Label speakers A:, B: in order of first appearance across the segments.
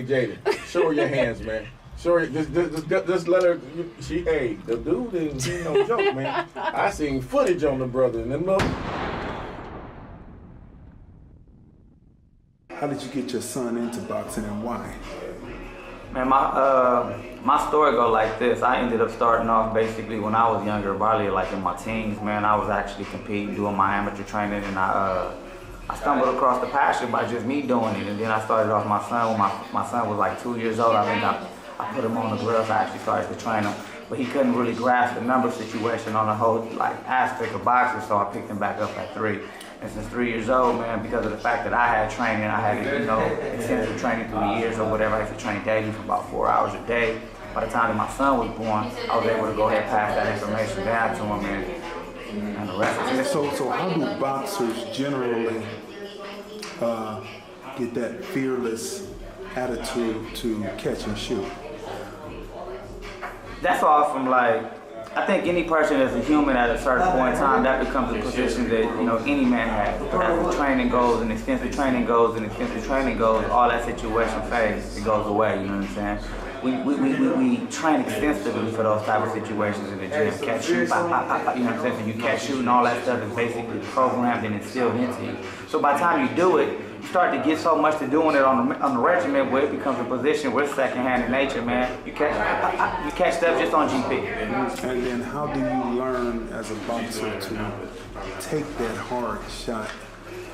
A: Jaden, show her your hands, man. Show her, just let her, hey, the dude ain't no joke, man. I seen footage on the brother and them little.
B: How did you get your son into boxing and why?
C: Man, my story go like this. I ended up starting off basically when I was younger, probably like in my teens, man. I was actually competing, doing my amateur training, and I stumbled across the passion by just me doing it. And then I started off my son when my son was like 2 years old. I think I put him on the gloves. I actually started to train him, but he couldn't really grasp the number situation on the whole like aspect of boxing, so I picked him back up at 3. And since 3 years old, man, because of the fact that I had training, I had, extensive training through the years or whatever, I used to train daily for about 4 hours a day. By the time that my son was born, I was able to go ahead and pass that information down to him, and the rest is history.
B: So how do boxers generally get that fearless attitude to catch and shoot?
C: That's all from like, I think any person that's a human at a certain point in time, that becomes a position that, any man has. But as the training goes and extensive training goes and extensive training goes, all that situation fades, it goes away, you know what I'm saying? We train extensively for those type of situations in the gym. Catch, shoot, pop, pop, pop, pop, you know what I'm saying? So you catch, shoot, and all that stuff is basically programmed and instilled into you. So by the time you do it, you start to get so much to doing it on the regimen where it becomes a position where it's secondhand in nature, man. You catch stuff just on GP.
B: And then how do you learn as a boxer to take that hard shot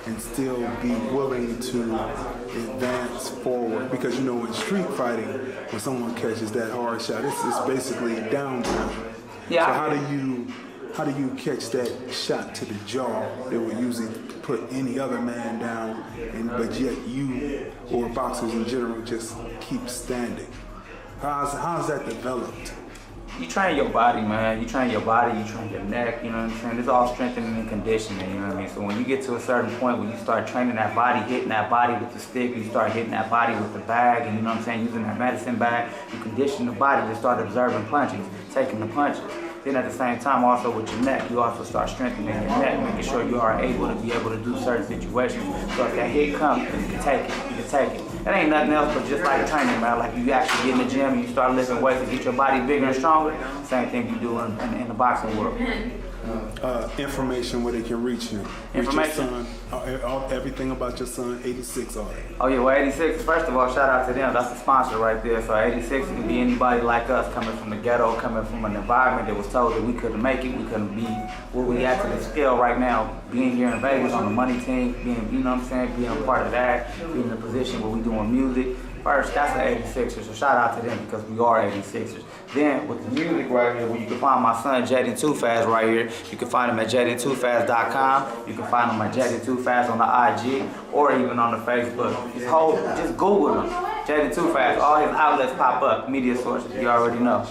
B: and still be willing to advance forward? Because in street fighting, when someone catches that hard shot, it's basically downtime.
C: Yeah.
B: So how do you catch that shot to the jaw that would usually put any other man down, but yet you or boxers in general just keep standing? How's that developed?
C: You train your body, man. You train your body, you train your neck, you know what I'm saying? It's all strengthening and conditioning, you know what I mean? So when you get to a certain point where you start training that body, hitting that body with the stick, you start hitting that body with the bag, and you know what I'm saying, using that medicine bag, you condition the body to start observing punches, taking the punches. Then at the same time, also with your neck, you also start strengthening your neck, making sure you are able to be able to do certain situations. So if that hit comes, you can take it, you can take it. That ain't nothing else but just like training, man. Like you actually get in the gym and you start lifting weights to get your body bigger and stronger. Same thing you do in the boxing world.
B: Information where they can reach you.
C: Information.
B: Your son, everything about your son, 86 already.
C: Oh yeah, well 86, first of all, shout out to them. That's the sponsor right there. So 86 can be anybody like us coming from the ghetto, coming from an environment that was told that we couldn't make it, we couldn't be where we at to the scale right now. Being here in Vegas on the money team, being, you know what I'm saying, being a part of that, being in a position where we doing music. First, that's the 86ers, so shout out to them because we are 86ers. Then with the music right here, where you can find my son JAIDEN2FAST right here. You can find him at JAIDEN2FAST.com. You can find him at JAIDEN2FAST on the IG or even on the Facebook. Just Google him, JAIDEN2FAST. All his outlets pop up, media sources, you already know.